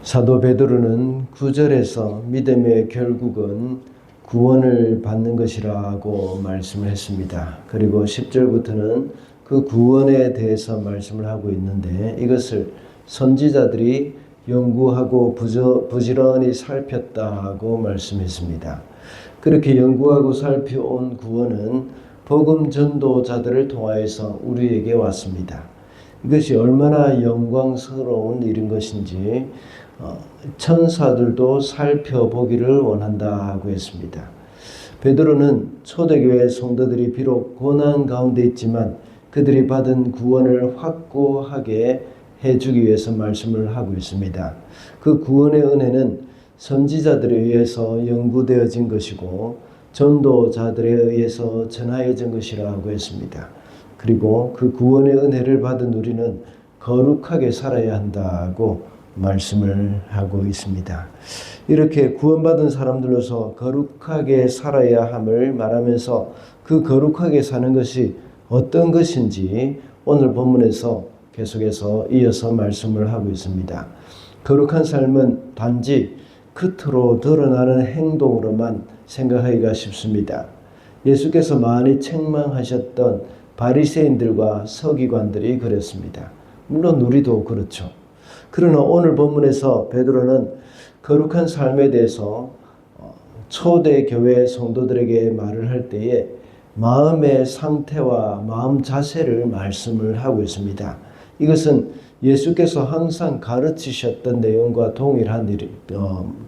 사도 베드로는 9절에서 믿음의 결국은 구원을 받는 것이라고 말씀을 했습니다. 그리고 10절부터는 그 구원에 대해서 말씀을 하고 있는데 이것을 선지자들이 연구하고 부지런히 살폈다고 말씀했습니다. 그렇게 연구하고 살펴온 구원은 복음 전도자들을 통하여서 우리에게 왔습니다. 이것이 얼마나 영광스러운 일인 것인지 천사들도 살펴보기를 원한다고 했습니다. 베드로는 초대교회 성도들이 비록 고난 가운데 있지만 그들이 받은 구원을 확고하게 해주기 위해서 말씀을 하고 있습니다. 그 구원의 은혜는 선지자들에 의해서 연구되어진 것이고 전도자들에 의해서 전하여진 것이라고 했습니다. 그리고 그 구원의 은혜를 받은 우리는 거룩하게 살아야 한다고 말씀을 하고 있습니다. 이렇게 구원받은 사람들로서 거룩하게 살아야 함을 말하면서 그 거룩하게 사는 것이 어떤 것인지 오늘 본문에서 계속해서 이어서 말씀을 하고 있습니다. 거룩한 삶은 단지 겉으로 드러나는 행동으로만 생각하기가 쉽습니다. 예수께서 많이 책망하셨던 바리새인들과 서기관들이 그랬습니다. 물론 우리도 그렇죠. 그러나 오늘 본문에서 베드로는 거룩한 삶에 대해서 초대 교회 성도들에게 말을 할 때에 마음의 상태와 마음 자세를 말씀을 하고 있습니다. 이것은 예수께서 항상 가르치셨던 내용과 동일한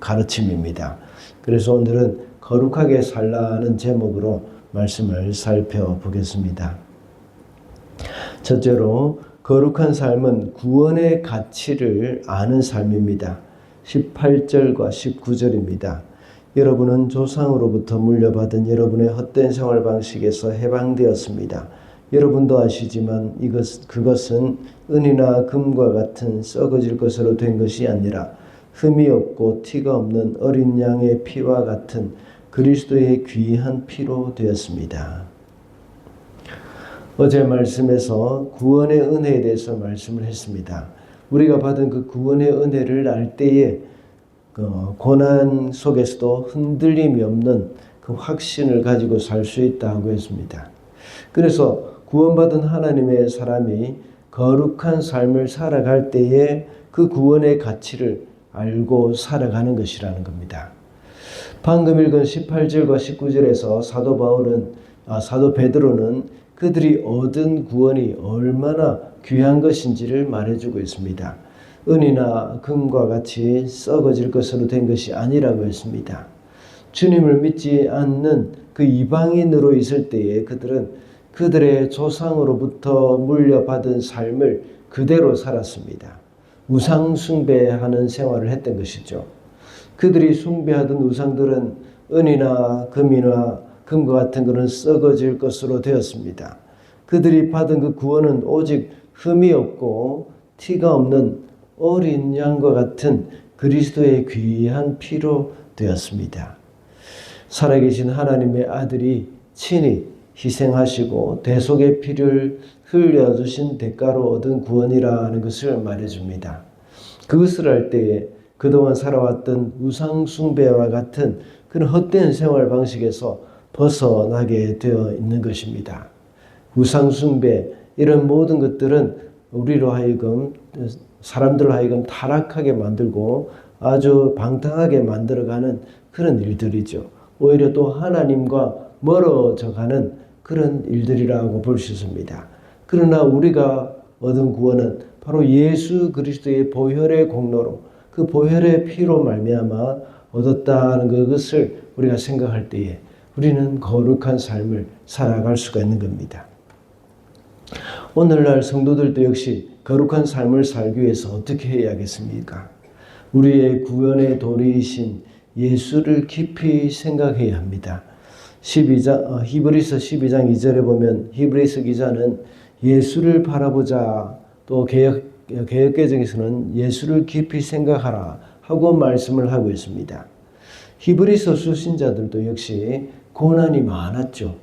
가르침입니다. 그래서 오늘은 거룩하게 살라는 제목으로 말씀을 살펴보겠습니다. 첫째로 거룩한 삶은 구원의 가치를 아는 삶입니다. 18절과 19절입니다. 여러분은 조상으로부터 물려받은 여러분의 헛된 생활 방식에서 해방되었습니다. 여러분도 아시지만 그것은 은이나 금과 같은 썩어질 것으로 된 것이 아니라 흠이 없고 티가 없는 어린 양의 피와 같은 그리스도의 귀한 피로 되었습니다. 어제 말씀에서 구원의 은혜에 대해서 말씀을 했습니다. 우리가 받은 그 구원의 은혜를 알 때에 고난 속에서도 흔들림이 없는 그 확신을 가지고 살 수 있다고 했습니다. 그래서 구원받은 하나님의 사람이 거룩한 삶을 살아갈 때에 그 구원의 가치를 알고 살아가는 것이라는 겁니다. 방금 읽은 18절과 19절에서 사도 베드로는 그들이 얻은 구원이 얼마나 귀한 것인지를 말해주고 있습니다. 은이나 금과 같이 썩어질 것으로 된 것이 아니라고 했습니다. 주님을 믿지 않는 그 이방인으로 있을 때에 그들은 그들의 조상으로부터 물려받은 삶을 그대로 살았습니다. 우상 숭배하는 생활을 했던 것이죠. 그들이 숭배하던 우상들은 은이나 금과 같은 것은 썩어질 것으로 되었습니다. 그들이 받은 그 구원은 오직 흠이 없고 티가 없는 어린 양과 같은 그리스도의 귀한 피로 되었습니다. 살아계신 하나님의 아들이 친히 희생하시고 대속의 피를 흘려주신 대가로 얻은 구원이라는 것을 말해줍니다. 그것을 할 때에 그동안 살아왔던 우상 숭배와 같은 그런 헛된 생활 방식에서 벗어나게 되어 있는 것입니다. 우상 숭배 이런 모든 것들은 우리로 하여금 사람들로 하여금 타락하게 만들고 아주 방탕하게 만들어가는 그런 일들이죠. 오히려 또 하나님과 멀어져가는 그런 일들이라고 볼 수 있습니다. 그러나 우리가 얻은 구원은 바로 예수 그리스도의 보혈의 공로로 그 보혈의 피로 말미암아 얻었다는 그것을 우리가 생각할 때에 우리는 거룩한 삶을 살아갈 수가 있는 겁니다. 오늘날 성도들도 역시 거룩한 삶을 살기 위해서 어떻게 해야겠습니까? 우리의 구원의 도리이신 예수를 깊이 생각해야 합니다. 히브리서 12장 2절에 보면 히브리서 기자는 예수를 바라보자, 또 개역개정에서는 예수를 깊이 생각하라 하고 말씀을 하고 있습니다. 히브리서 수신자들도 역시 고난이 많았죠.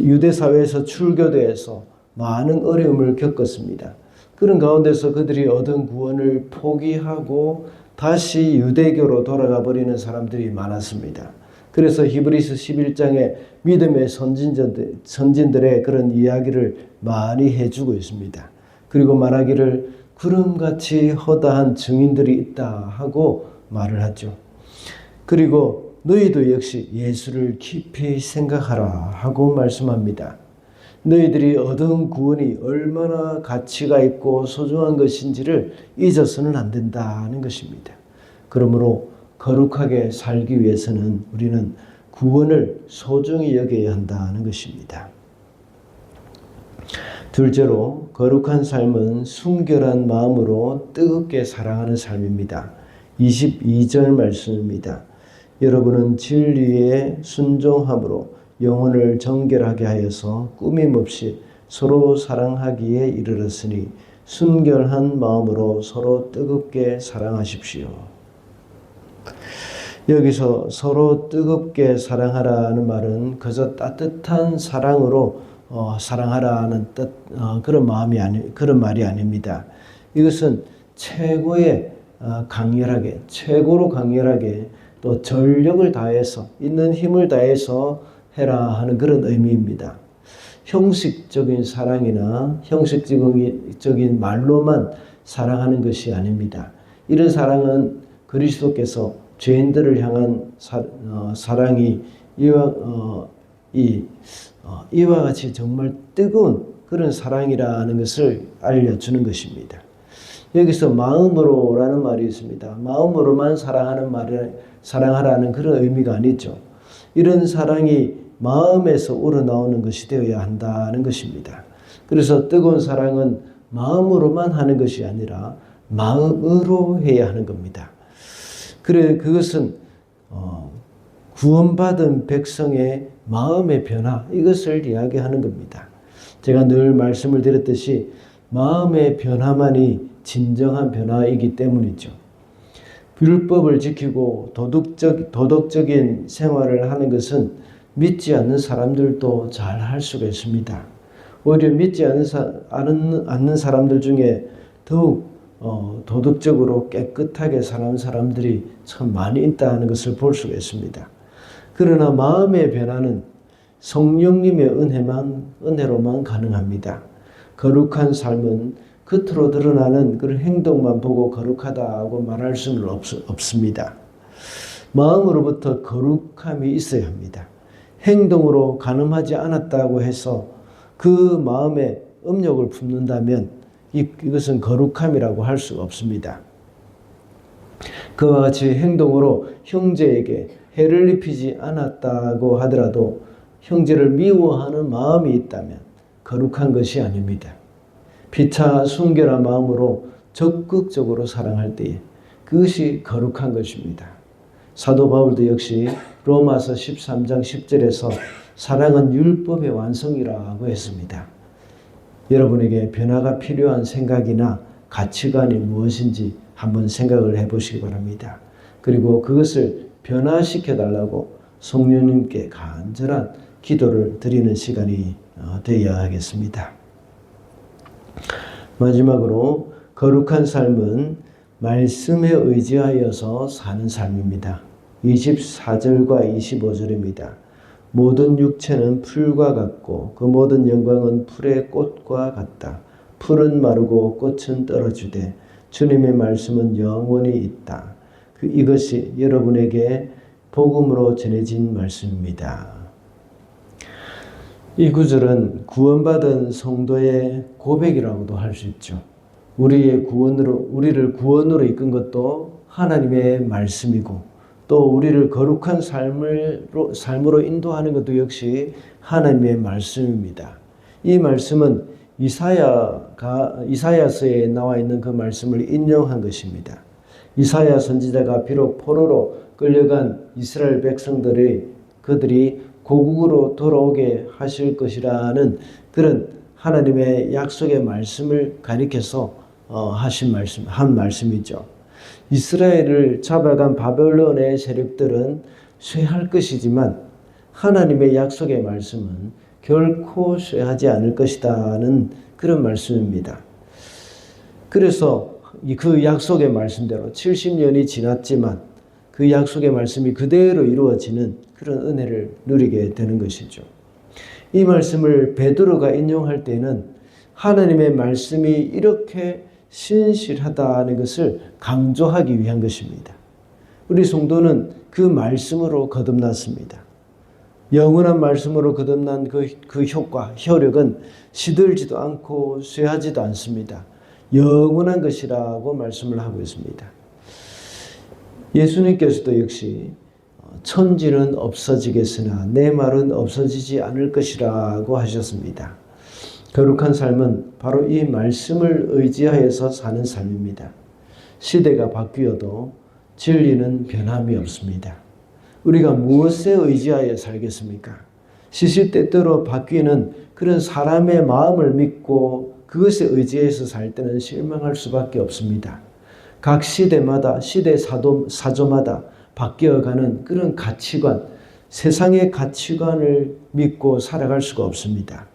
유대 사회에서 출교돼서 많은 어려움을 겪었습니다. 그런 가운데서 그들이 얻은 구원을 포기하고 다시 유대교로 돌아가 버리는 사람들이 많았습니다. 그래서 히브리서 11장에 믿음의 선진들의 그런 이야기를 많이 해주고 있습니다. 그리고 말하기를 구름같이 허다한 증인들이 있다 하고 말을 하죠. 그리고 너희도 역시 예수를 깊이 생각하라 하고 말씀합니다. 너희들이 얻은 구원이 얼마나 가치가 있고 소중한 것인지를 잊어서는 안 된다는 것입니다. 그러므로 거룩하게 살기 위해서는 우리는 구원을 소중히 여겨야 한다는 것입니다. 둘째로 거룩한 삶은 순결한 마음으로 뜨겁게 사랑하는 삶입니다. 22절 말씀입니다. 여러분은 진리에 순종함으로 영혼을 정결하게 하여서 꾸밈없이 서로 사랑하기에 이르렀으니 순결한 마음으로 서로 뜨겁게 사랑하십시오. 여기서 서로 뜨겁게 사랑하라는 말은 그저 따뜻한 사랑으로 사랑하라는 뜻, 그런 말이 아닙니다. 이것은 최고로 강렬하게 또 전력을 다해서 있는 힘을 다해서 해라 하는 그런 의미입니다. 형식적인 사랑이나 형식적인 말로만 사랑하는 것이 아닙니다. 이런 사랑은 그리스도께서 죄인들을 향한 사랑이 이와 같이 정말 뜨거운 그런 사랑이라는 것을 알려주는 것입니다. 여기서 마음으로라는 말이 있습니다. 마음으로만 사랑하라는 그런 의미가 아니죠. 이런 사랑이 마음에서 우러나오는 것이 되어야 한다는 것입니다. 그래서 뜨거운 사랑은 마음으로만 하는 것이 아니라 마음으로 해야 하는 겁니다. 그것은 구원받은 백성의 마음의 변화, 이것을 이야기하는 겁니다. 제가 늘 말씀을 드렸듯이 마음의 변화만이 진정한 변화이기 때문이죠. 율법을 지키고 도덕적인 생활을 하는 것은 믿지 않는 사람들도 잘 할 수가 있습니다. 오히려 믿지 않는 사람들 중에 더욱 도덕적으로 깨끗하게 사는 사람들이 참 많이 있다는 것을 볼 수가 있습니다. 그러나 마음의 변화는 성령님의 은혜로만 가능합니다. 거룩한 삶은 겉으로 드러나는 그런 행동만 보고 거룩하다고 말할 수는 없습니다. 마음으로부터 거룩함이 있어야 합니다. 행동으로 가늠하지 않았다고 해서 그 마음에 음욕을 품는다면 이것은 거룩함이라고 할 수 없습니다. 그와 같이 행동으로 형제에게 해를 입히지 않았다고 하더라도 형제를 미워하는 마음이 있다면 거룩한 것이 아닙니다. 피차 순결한 마음으로 적극적으로 사랑할 때에 그것이 거룩한 것입니다. 사도 바울도 역시 로마서 13장 10절에서 사랑은 율법의 완성이라고 했습니다. 여러분에게 변화가 필요한 생각이나 가치관이 무엇인지 한번 생각을 해보시기 바랍니다. 그리고 그것을 변화시켜 달라고 성령님께 간절한 기도를 드리는 시간이 되어야 하겠습니다. 마지막으로 거룩한 삶은 말씀에 의지하여서 사는 삶입니다. 24절과 25절입니다. 모든 육체는 풀과 같고 그 모든 영광은 풀의 꽃과 같다. 풀은 마르고 꽃은 떨어지되 주님의 말씀은 영원히 있다. 이것이 여러분에게 복음으로 전해진 말씀입니다. 이 구절은 구원받은 성도의 고백이라고도 할 수 있죠. 우리를 구원으로 이끈 것도 하나님의 말씀이고 또 우리를 거룩한 삶으로 인도하는 것도 역시 하나님의 말씀입니다. 이 말씀은 이사야서에 나와 있는 그 말씀을 인용한 것입니다. 이사야 선지자가 비록 포로로 끌려간 이스라엘 그들이 고국으로 돌아오게 하실 것이라는 그런 하나님의 약속의 말씀을 가리켜서 한 말씀이죠. 이스라엘을 잡아간 바벨론의 세력들은 쇠할 것이지만 하나님의 약속의 말씀은 결코 쇠하지 않을 것이다는 그런 말씀입니다. 그래서 그 약속의 말씀대로 70년이 지났지만 그 약속의 말씀이 그대로 이루어지는 그런 은혜를 누리게 되는 것이죠. 이 말씀을 베드로가 인용할 때는 하나님의 말씀이 이렇게 신실하다는 것을 강조하기 위한 것입니다. 우리 성도는 그 말씀으로 거듭났습니다. 영원한 말씀으로 거듭난 그 효과, 효력은 시들지도 않고 쇠하지도 않습니다. 영원한 것이라고 말씀을 하고 있습니다. 예수님께서도 역시 천지는 없어지겠으나 내 말은 없어지지 않을 것이라고 하셨습니다. 거룩한 삶은 바로 이 말씀을 의지하여서 사는 삶입니다. 시대가 바뀌어도 진리는 변함이 없습니다. 우리가 무엇에 의지하여 살겠습니까? 시시때때로 바뀌는 그런 사람의 마음을 믿고 그것에 의지해서 살 때는 실망할 수밖에 없습니다. 각 시대마다 시대 사조마다 바뀌어가는 그런 가치관, 세상의 가치관을 믿고 살아갈 수가 없습니다.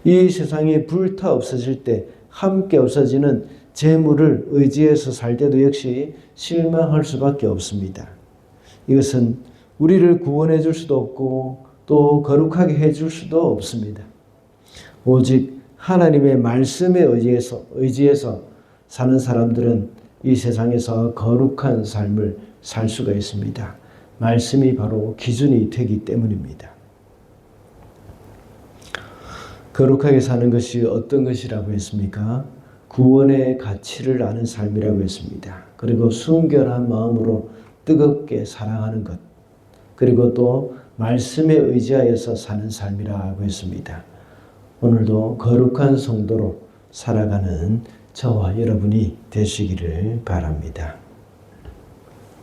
이 세상이 불타 없어질 때 함께 없어지는 재물을 의지해서 살 때도 역시 실망할 수밖에 없습니다. 이것은 우리를 구원해 줄 수도 없고 또 거룩하게 해 줄 수도 없습니다. 오직 하나님의 말씀에 의지해서 사는 사람들은 이 세상에서 거룩한 삶을 살 수가 있습니다. 말씀이 바로 기준이 되기 때문입니다. 거룩하게 사는 것이 어떤 것이라고 했습니까? 구원의 가치를 아는 삶이라고 했습니다. 그리고 순결한 마음으로 뜨겁게 사랑하는 것, 그리고 또 말씀에 의지하여서 사는 삶이라고 했습니다. 오늘도 거룩한 성도로 살아가는 저와 여러분이 되시기를 바랍니다.